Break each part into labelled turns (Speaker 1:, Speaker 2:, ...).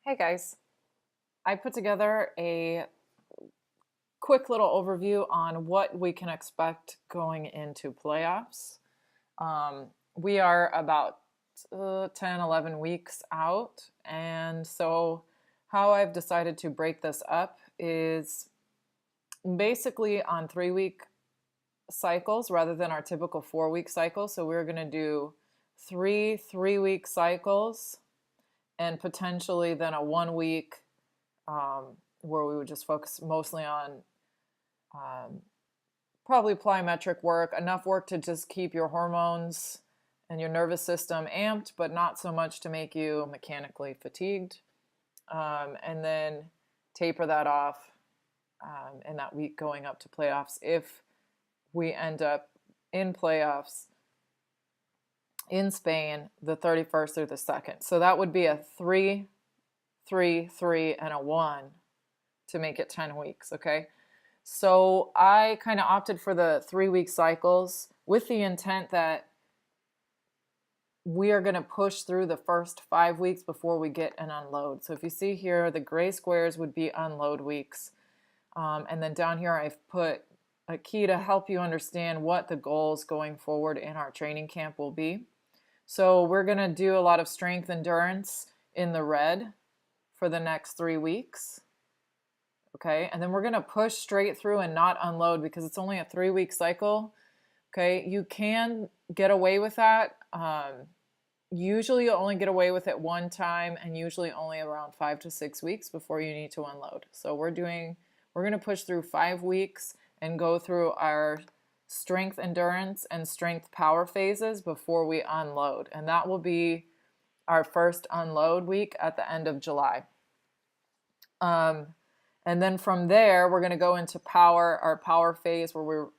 Speaker 1: Hey guys, I put together a quick little overview on what we can expect going into playoffs. Um, we are about 10, 11 weeks out, and so how I've decided to break this up is basically on 3 week cycles rather than our typical 4 week cycle. So we're going to do three 3 week cycles and potentially then a 1 week where we would just focus mostly on um, probably plyometric work, enough work to just keep your hormones and your nervous system amped, but not so much to make you mechanically fatigued. And then taper that off in that week going up to playoffs if we end up in playoffs in Spain the 31st through the 2nd. So that would be a 3, 3, 3, and a 1 to make it 10 weeks, okay? So I kind of opted for the 3 week cycles with the intent that we are going to push through the first 5 weeks before we get an unload. So if you see here, the gray squares would be unload weeks. And then down here, I've put a key to help you understand what the goals going forward in our training camp will be. So we're going to do a lot of strength endurance in the red for the next 3 weeks. Okay, and then we're going to push straight through and not unload because it's only a 3 week cycle. Okay, you can get away with that. Usually you only get away with it one time and usually only around 5 to 6 weeks before you need to unload. So we're going to push through 5 weeks and go through our strength endurance and strength power phases before we unload. And that will be our first unload week at the end of July. And then from there, we're going to go into our power phase where we're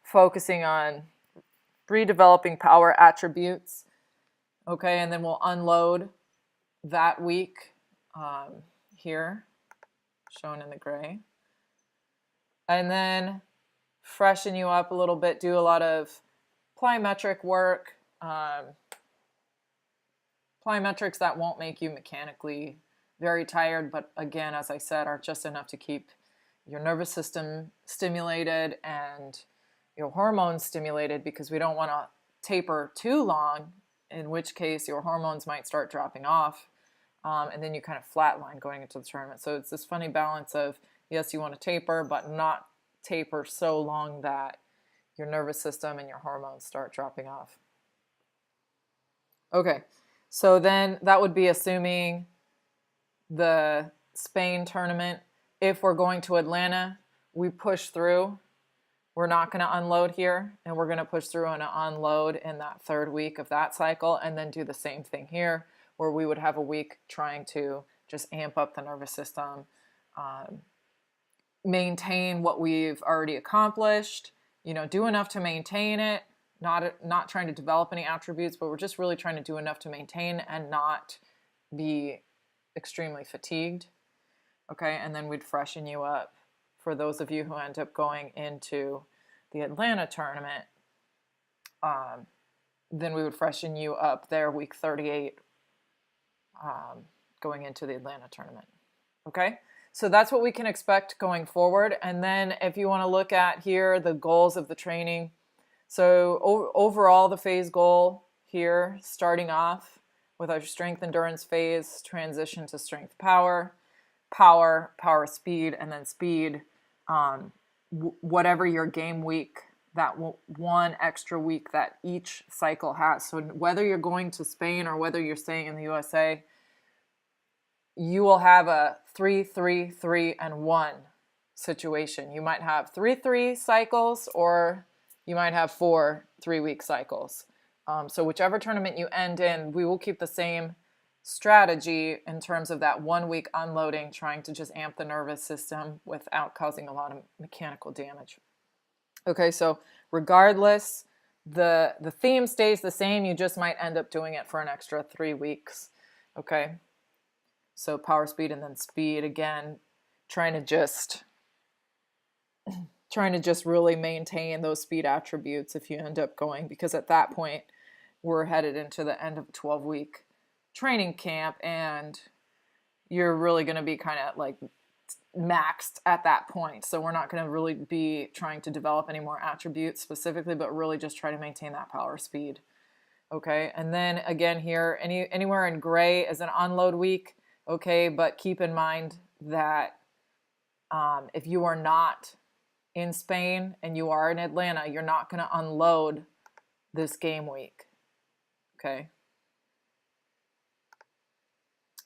Speaker 1: focusing on redeveloping power attributes. Okay, and then we'll unload that week here, shown in the gray. And then freshen you up a little bit, do a lot of plyometric work, plyometrics that won't make you mechanically very tired, but again, as I said, are just enough to keep your nervous system stimulated and your hormones stimulated because we don't want to taper too long, in which case your hormones might start dropping off, and then you kind of flatline going into the tournament. So it's this funny balance of, yes, you want to taper, but not taper so long that your nervous system and your hormones start dropping off. Okay, so then that would be assuming the Spain tournament. If we're going to Atlanta, we push through. We're not going to unload here, and we're going to push through and unload in that 3rd week of that cycle, and then do the same thing here, where we would have a week trying to just amp up the nervous system, maintain what we've already accomplished, do enough to maintain it, not trying to develop any attributes, but we're just really trying to do enough to maintain and not be extremely fatigued. Okay, and then we'd freshen you up for those of you who end up going into the Atlanta tournament. Then we would freshen you up there week 38 going into the Atlanta tournament. Okay, so that's what we can expect going forward. And then if you want to look at here the goals of the training, so overall the phase goal here, starting off with our strength endurance phase, transition to strength power, power speed, and then speed, whatever your game week, that one extra week that each cycle has. So whether you're going to Spain or whether you're staying in the USA, you will have a 3, 3, 3, and 1 situation. You might have 3 3 cycles, or you might have 4 3-week cycles. So whichever tournament you end in, we will keep the same strategy in terms of that 1 week unloading, trying to just amp the nervous system without causing a lot of mechanical damage. Okay, so regardless, the theme stays the same. You just might end up doing it for an extra 3 weeks. Okay, so power, speed, and then speed again, trying to just really maintain those speed attributes if you end up going, because at that point we're headed into the end of a 12-week training camp, and you're really going to be kind of like maxed at that point. So we're not going to really be trying to develop any more attributes specifically, but really just try to maintain that power speed. Okay, and then again here, anywhere in gray is an unload week. Okay, but keep in mind that if you are not in Spain and you are in Atlanta, you're not going to unload this game week. Okay.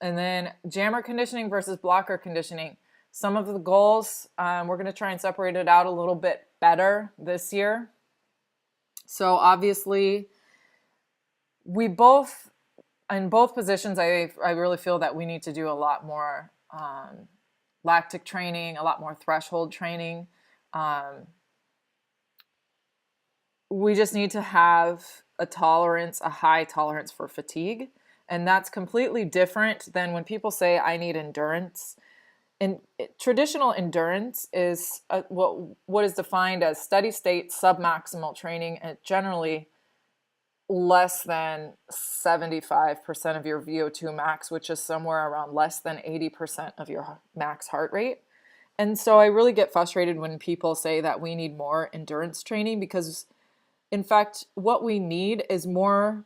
Speaker 1: And then jammer conditioning versus blocker conditioning. Some of the goals, we're going to try and separate it out a little bit better this year. So obviously, we both, in both positions, I really feel that we need to do a lot more lactic training, a lot more threshold training. We just need to have a high tolerance for fatigue. And that's completely different than when people say, I need endurance. And traditional endurance is what is defined as steady state submaximal training, and generally less than 75% of your VO2 max, which is somewhere around less than 80% of your max heart rate. And so I really get frustrated when people say that we need more endurance training, because in fact, what we need is more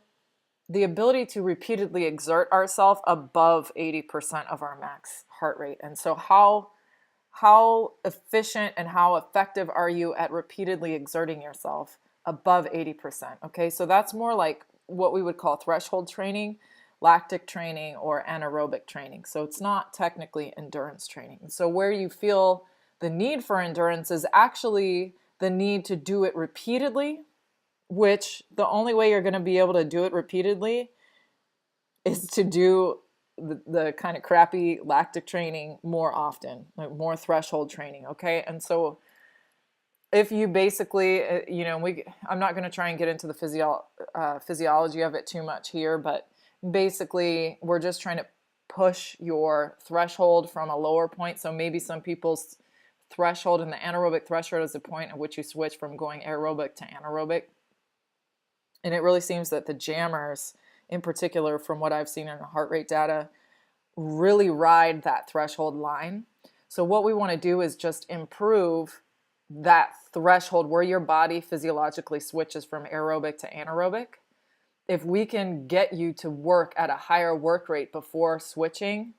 Speaker 1: the ability to repeatedly exert ourselves above 80% of our max heart rate. And so how efficient and how effective are you at repeatedly exerting yourself above 80%? Okay, so that's more like what we would call threshold training, lactic training, or anaerobic training. So it's not technically endurance training. So where you feel the need for endurance is actually the need to do it repeatedly, which the only way you're going to be able to do it repeatedly is to do the kind of crappy lactic training more often, like more threshold training. Okay. And so if you basically, I'm not going to try and get into the physiology of it too much here, but basically we're just trying to push your threshold from a lower point. So maybe some people's threshold in the anaerobic threshold is the point at which you switch from going aerobic to anaerobic. And it really seems that the jammers, in particular, from what I've seen in the heart rate data, really ride that threshold line. So what we want to do is just improve that threshold where your body physiologically switches from aerobic to anaerobic. If we can get you to work at a higher work rate before switching,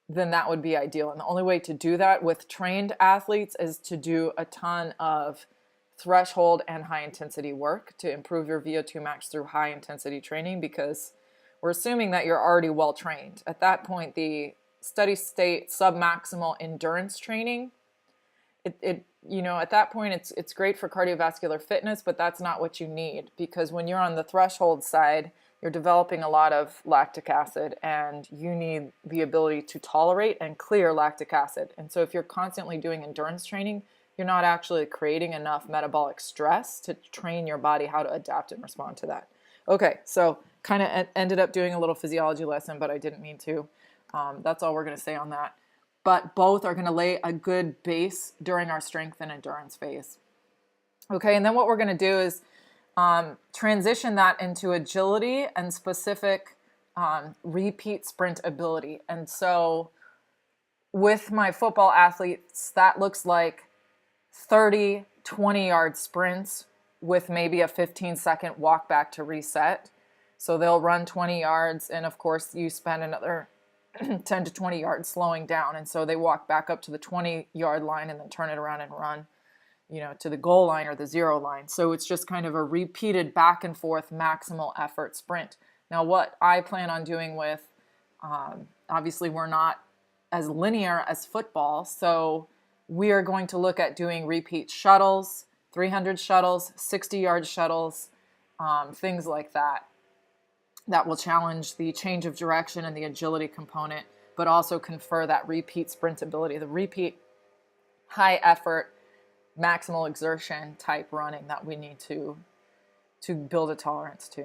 Speaker 1: then that would be ideal. And the only way to do that with trained athletes is to do a ton of threshold and high intensity work to improve your VO2 max through high intensity training, because we're assuming that you're already well trained. At that point, the steady state submaximal endurance training, at that point it's great for cardiovascular fitness, but that's not what you need, because when you're on the threshold side, you're developing a lot of lactic acid, and you need the ability to tolerate and clear lactic acid. And so if you're constantly doing endurance training, you're not actually creating enough metabolic stress to train your body how to adapt and respond to that. Okay, so kind of ended up doing a little physiology lesson, but I didn't mean to. That's all we're going to say on that. But both are going to lay a good base during our strength and endurance phase. Okay, and then what we're going to do is transition that into agility and specific repeat sprint ability. And so with my football athletes, that looks like 30 20-yard sprints with maybe a 15-second walk back to reset. So they'll run 20 yards, and of course you spend another 10 to 20 yards slowing down, and so they walk back up to the 20-yard line and then turn it around and run, to the goal line or the 0 line. So it's just kind of a repeated back and forth maximal effort sprint. Now what I plan on doing with, obviously we're not as linear as football, so we are going to look at doing repeat shuttles, 300 shuttles, 60-yard shuttles, things like that. That will challenge the change of direction and the agility component, but also confer that repeat sprint ability, the repeat high effort, maximal exertion type running that we need to build a tolerance to.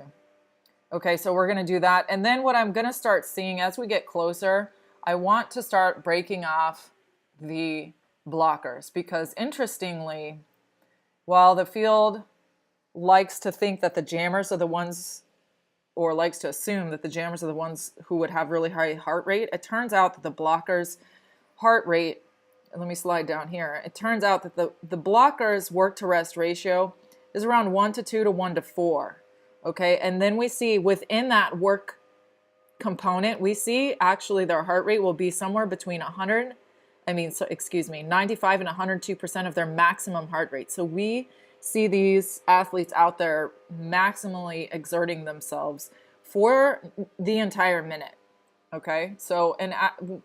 Speaker 1: Okay, so we're going to do that. And then what I'm going to start seeing as we get closer, I want to start breaking off the blockers, because interestingly, while the field likes to think that the jammers are the ones or likes to assume that the jammers are the ones who would have really high heart rate. It turns out that the blockers' heart rate, let me slide down here. It turns out that the blockers' work to rest ratio is around 1 to 2 to 1 to 4. Okay, and then we see within that work component, we see actually their heart rate will be somewhere between 95 and 102% of their maximum heart rate. So we see these athletes out there maximally exerting themselves for the entire minute. Okay, so and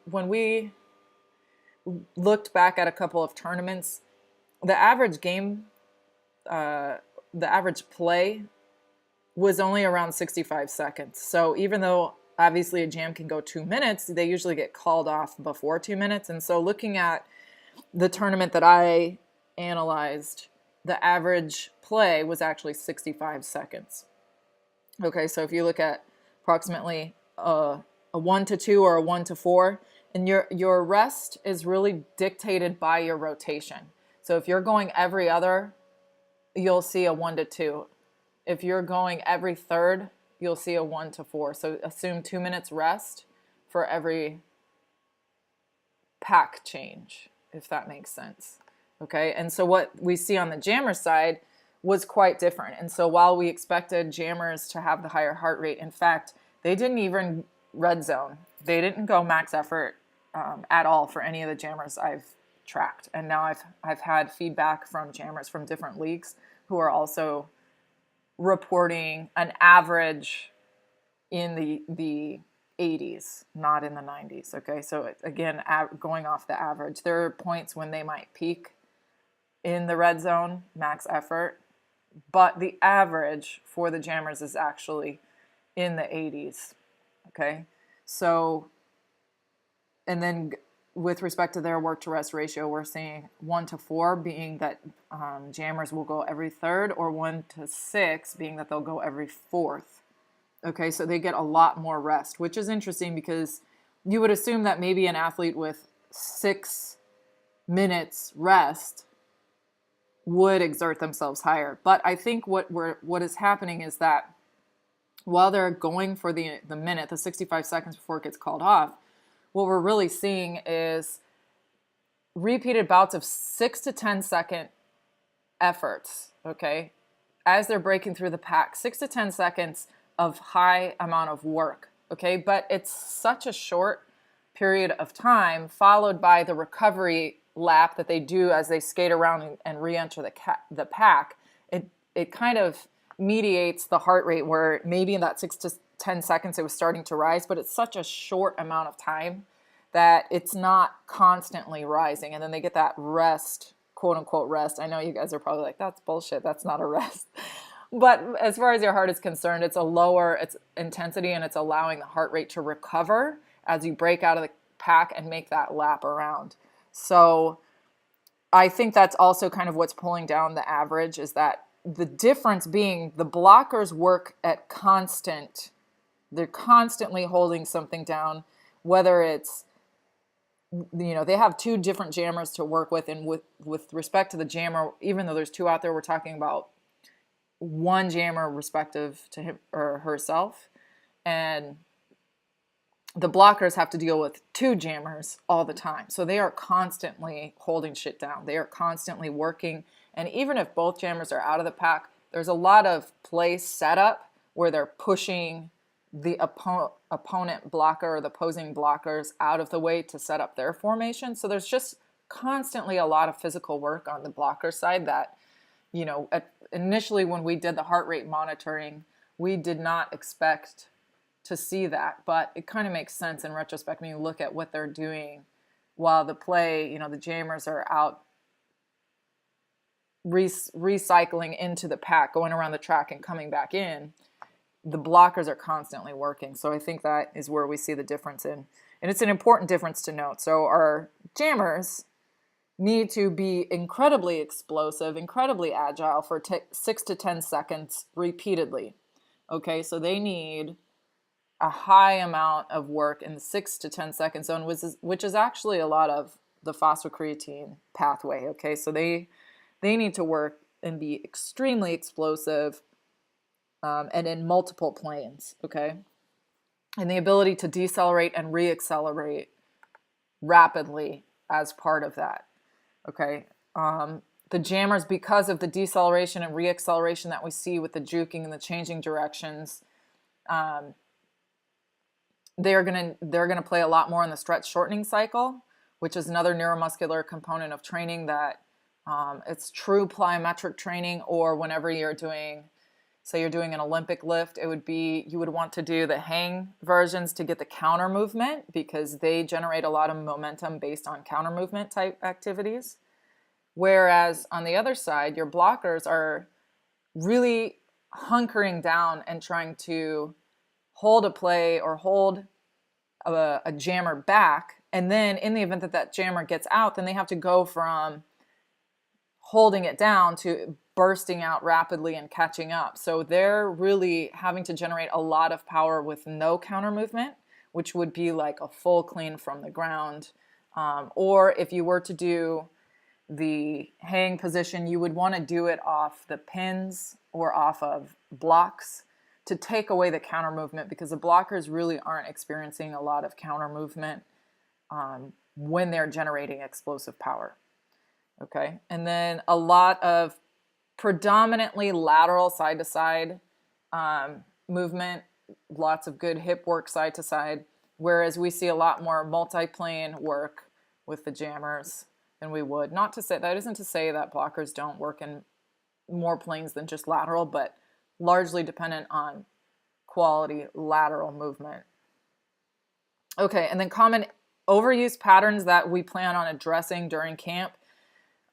Speaker 1: when we looked back at a couple of tournaments, the average game, the average play was only around 65 seconds. So even though obviously a jam can go 2 minutes, they usually get called off before 2 minutes. And so looking at the tournament that I analyzed, the average play was actually 65 seconds. Okay, so if you look at approximately a 1 to 2 or a 1 to 4, and your rest is really dictated by your rotation. So if you're going every other, you'll see a 1 to 2. If you're going every third, you'll see a 1 to 4. So assume 2 minutes rest for every pack change, if that makes sense. Okay, and so what we see on the jammer side was quite different. And so while we expected jammers to have the higher heart rate, in fact, they didn't even red zone. They didn't go max effort at all for any of the jammers I've tracked. And now I've had feedback from jammers from different leagues who are also reporting an average in the 80s, not in the 90s. Okay, so again, going off the average, there are points when they might peak in the red zone, max effort, but the average for the jammers is actually in the 80s. Okay, so, and then with respect to their work to rest ratio, we're seeing 1 to 4 being that jammers will go every third, or 1 to 6 being that they'll go every fourth. Okay, so they get a lot more rest, which is interesting because you would assume that maybe an athlete with 6 minutes rest would exert themselves higher. But I think what is happening is that while they're going for the minute, the 65 seconds before it gets called off, what we're really seeing is repeated bouts of 6 to 10 second efforts, okay, as they're breaking through the pack, 6 to 10 seconds of high amount of work, okay, but it's such a short period of time followed by the recovery lap that they do as they skate around and re-enter the pack. It kind of mediates the heart rate where maybe in that 6 to 10 seconds it was starting to rise, but it's such a short amount of time that it's not constantly rising. And then they get that rest, quote unquote rest. I know you guys are probably like, that's bullshit, that's not a rest. But as far as your heart is concerned, it's a lower intensity, and it's allowing the heart rate to recover as you break out of the pack and make that lap around. So I think that's also kind of what's pulling down the average, is that the difference being the blockers work at constant. They're constantly holding something down, whether it's, they have 2 different jammers to work with. And with respect to the jammer, even though there's 2 out there, we're talking about 1 jammer respective to him or herself. And the blockers have to deal with 2 jammers all the time. So they are constantly holding shit down. They are constantly working. And even if both jammers are out of the pack, there's a lot of play setup where they're pushing the opponent blocker or the opposing blockers out of the way to set up their formation. So there's just constantly a lot of physical work on the blocker side that, initially when we did the heart rate monitoring, we did not expect to see that, but it kind of makes sense in retrospect when you look at what they're doing while the play, the jammers are out recycling into the pack, going around the track and coming back in. The blockers are constantly working. So I think that is where we see the difference in. And it's an important difference to note. So our jammers need to be incredibly explosive, incredibly agile for 6 to 10 seconds repeatedly. Okay, so they need a high amount of work in the 6 to 10 second zone, which is actually a lot of the phosphocreatine pathway. Okay, so they need to work and be extremely explosive and in multiple planes, okay? And the ability to decelerate and reaccelerate rapidly as part of that, okay? The jammers, because of the deceleration and reacceleration that we see with the juking and the changing directions, they're gonna play a lot more in the stretch shortening cycle, which is another neuromuscular component of training that it's true plyometric training, or whenever you're doing, say you're doing an Olympic lift, it would be, you would want to do the hang versions to get the counter movement, because they generate a lot of momentum based on counter movement type activities. Whereas on the other side, your blockers are really hunkering down and trying to hold a play or hold a jammer back. And then in the event that that jammer gets out, then they have to go from holding it down to bursting out rapidly and catching up. So they're really having to generate a lot of power with no counter movement, which would be like a full clean from the ground. Or if you were to do the hang position, you would want to do it off the pins or off of blocks to take away the counter movement, because the blockers really aren't experiencing a lot of counter movement when they're generating explosive power. Okay, and then a lot of predominantly lateral side to side movement, lots of good hip work side to side, whereas we see a lot more multi-plane work with the jammers than we would. Not to say, that isn't to say that blockers don't work in more planes than just lateral, but largely dependent on quality lateral movement. Okay, and then common overuse patterns that we plan on addressing during camp.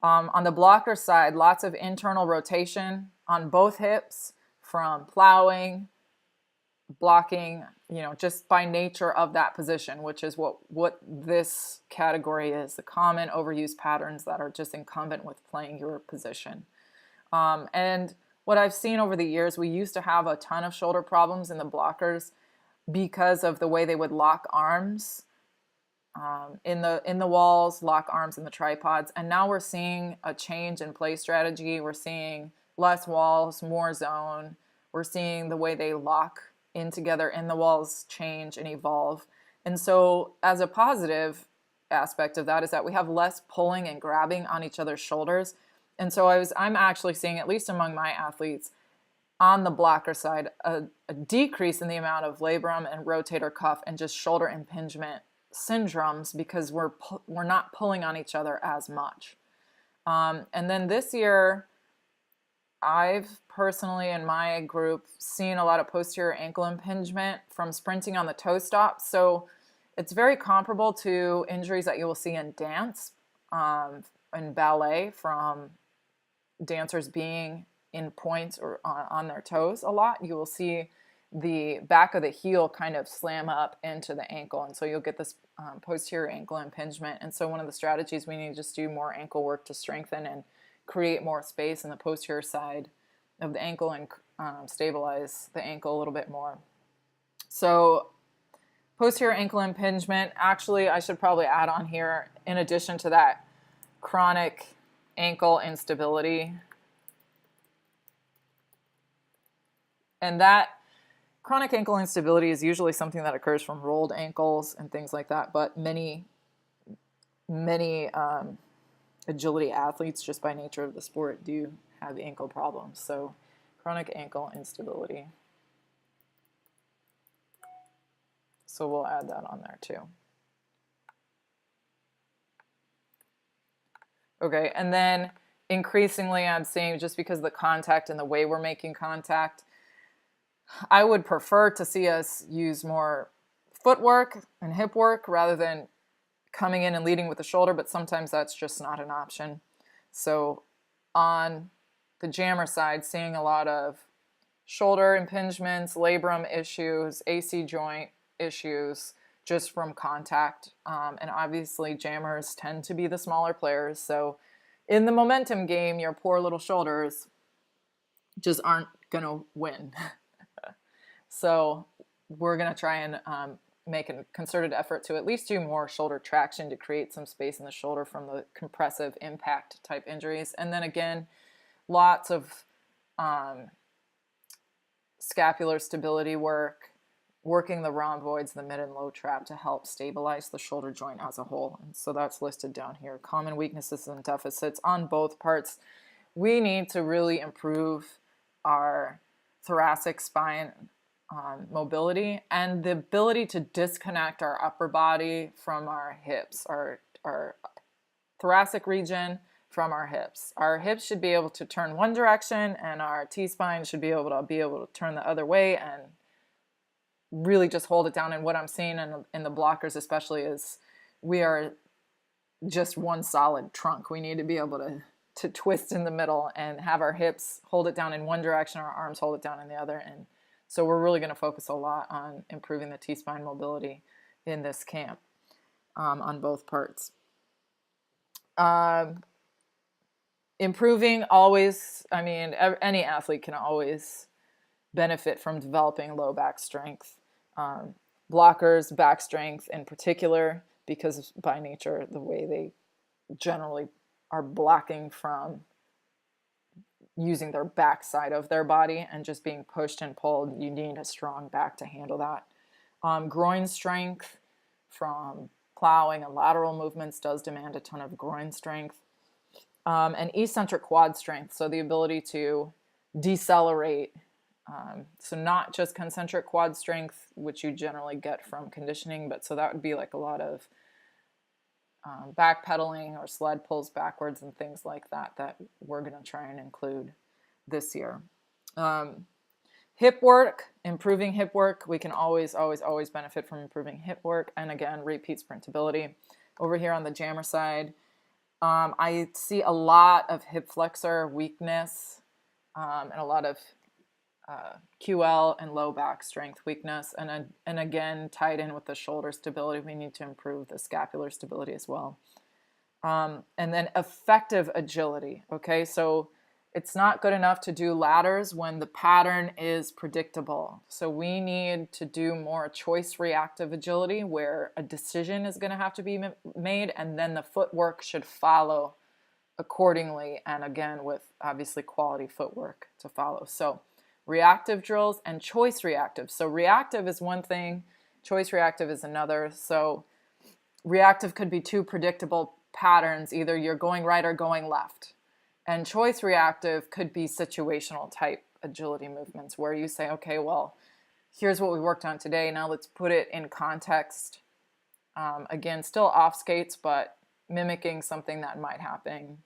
Speaker 1: On the blocker side, lots of internal rotation on both hips from plowing, blocking, just by nature of that position, which is what this category is, the common overuse patterns that are just incumbent with playing your position. And what I've seen over the years, we used to have a ton of shoulder problems in the blockers because of the way they would lock arms in the walls, lock arms in the tripods. And now we're seeing a change in play strategy. We're seeing less walls, more zone. We're seeing the way they lock in together in the walls change and evolve. And so as a positive aspect of that is that we have less pulling and grabbing on each other's shoulders. And so I'm actually seeing, at least among my athletes, on the blocker side, a decrease in the amount of labrum and rotator cuff and just shoulder impingement syndromes, because we're not pulling on each other as much. And then this year, I've personally in my group seen a lot of posterior ankle impingement from sprinting on the toe stop. So it's very comparable to injuries that you will see in dance, and ballet, from dancers being in points or on their toes a lot. You will see the back of the heel kind of slam up into the ankle, and so you'll get this posterior ankle impingement. And so one of the strategies, we need to just do more ankle work to strengthen and create more space in the posterior side of the ankle and stabilize the ankle a little bit more. So posterior ankle impingement, actually I should probably add on here, in addition to that, chronic ankle instability. And that chronic ankle instability is usually something that occurs from rolled ankles and things like that, but many agility athletes, just by nature of the sport, do have ankle problems. So chronic ankle instability. So we'll add that on there too. Okay, and then increasingly I'm seeing, just because of the contact and the way we're making contact, I would prefer to see us use more footwork and hip work rather than coming in and leading with the shoulder, but sometimes that's just not an option. So on the jammer side, seeing a lot of shoulder impingements, labrum issues, AC joint issues, just from contact. And obviously jammers tend to be the smaller players. So in the momentum game, your poor little shoulders just aren't going to win. So we're going to try and make a concerted effort to at least do more shoulder traction to create some space in the shoulder from the compressive impact type injuries. And then again, lots of scapular stability work, working the rhomboids, the mid and low trap to help stabilize the shoulder joint as a whole. And so that's listed down here. Common weaknesses and deficits on both parts. We need to really improve our thoracic spine mobility and the ability to disconnect our upper body from our hips, our thoracic region from our hips. Our hips should be able to turn one direction, and our T-spine should be able to turn the other way and really just hold it down. And what I'm seeing in the blockers especially is we are just one solid trunk. We need to be able to twist in the middle and have our hips hold it down in one direction, our arms hold it down in the other. And so we're really going to focus a lot on improving the T-spine mobility in this camp on both parts. Improving always, I mean, any athlete can always benefit from developing low back strength. Blockers, back strength in particular, because by nature, the way they generally are blocking from using their back side of their body and just being pushed and pulled, you need a strong back to handle that. Groin strength from plowing and lateral movements does demand a ton of groin strength. And eccentric quad strength, so the ability to decelerate. So not just concentric quad strength, which you generally get from conditioning, but so that would be like a lot of backpedaling or sled pulls backwards and things like that we're going to try and include this year. Hip work, improving hip work. We can always benefit from improving hip work. And again, repeat sprintability. Over here on the jammer side, I see a lot of hip flexor weakness and a lot of QL and low back strength weakness. And again, tied in with the shoulder stability, we need to improve the scapular stability as well. And then effective agility. Okay, so it's not good enough to do ladders when the pattern is predictable. So we need to do more choice reactive agility where a decision is going to have to be made and then the footwork should follow accordingly, and again with obviously quality footwork to follow. So reactive drills and choice reactive. So reactive is one thing, choice reactive is another. So reactive could be two predictable patterns, either you're going right or going left. And choice reactive could be situational type agility movements where you say, okay, well, here's what we worked on today. Now let's put it in context. Again, still off skates, but mimicking something that might happen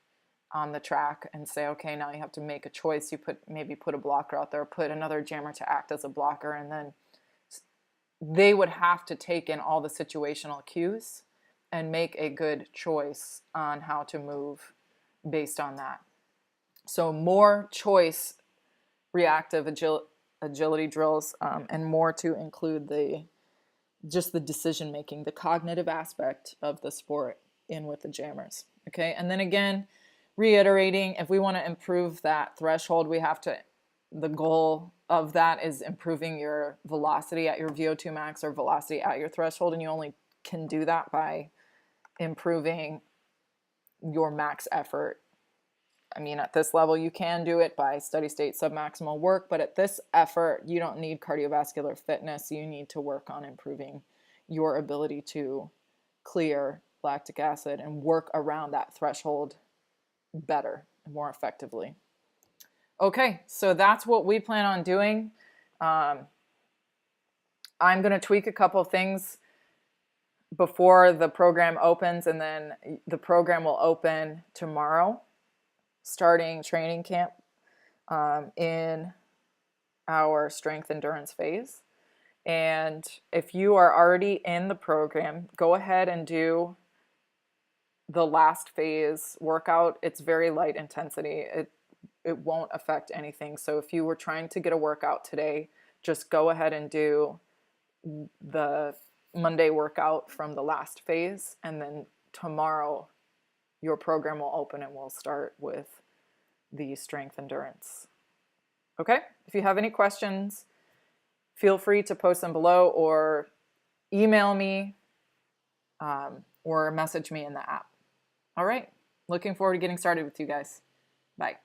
Speaker 1: on the track and say, okay, now you have to make a choice. You maybe put a blocker out there, put another jammer to act as a blocker, and then they would have to take in all the situational cues and make a good choice on how to move based on that. So more choice reactive agility drills and more to include just the decision making, the cognitive aspect of the sport in with the jammers. Okay, and then again, reiterating, if we want to improve that threshold, the goal of that is improving your velocity at your VO2 max or velocity at your threshold, and you only can do that by improving your max effort. I mean, at this level, you can do it by steady state submaximal work, but at this effort, you don't need cardiovascular fitness. You need to work on improving your ability to clear lactic acid and work around that threshold better and more effectively. Okay, so that's what we plan on doing. I'm going to tweak a couple of things before the program opens, and then the program will open tomorrow, starting training camp in our strength endurance phase. And if you are already in the program, go ahead and do the last phase workout. It's very light intensity. It won't affect anything. So if you were trying to get a workout today, just go ahead and do the Monday workout from the last phase, and then tomorrow your program will open and we'll start with the strength endurance. Okay? If you have any questions, feel free to post them below or email me or message me in the app. All right. Looking forward to getting started with you guys. Bye.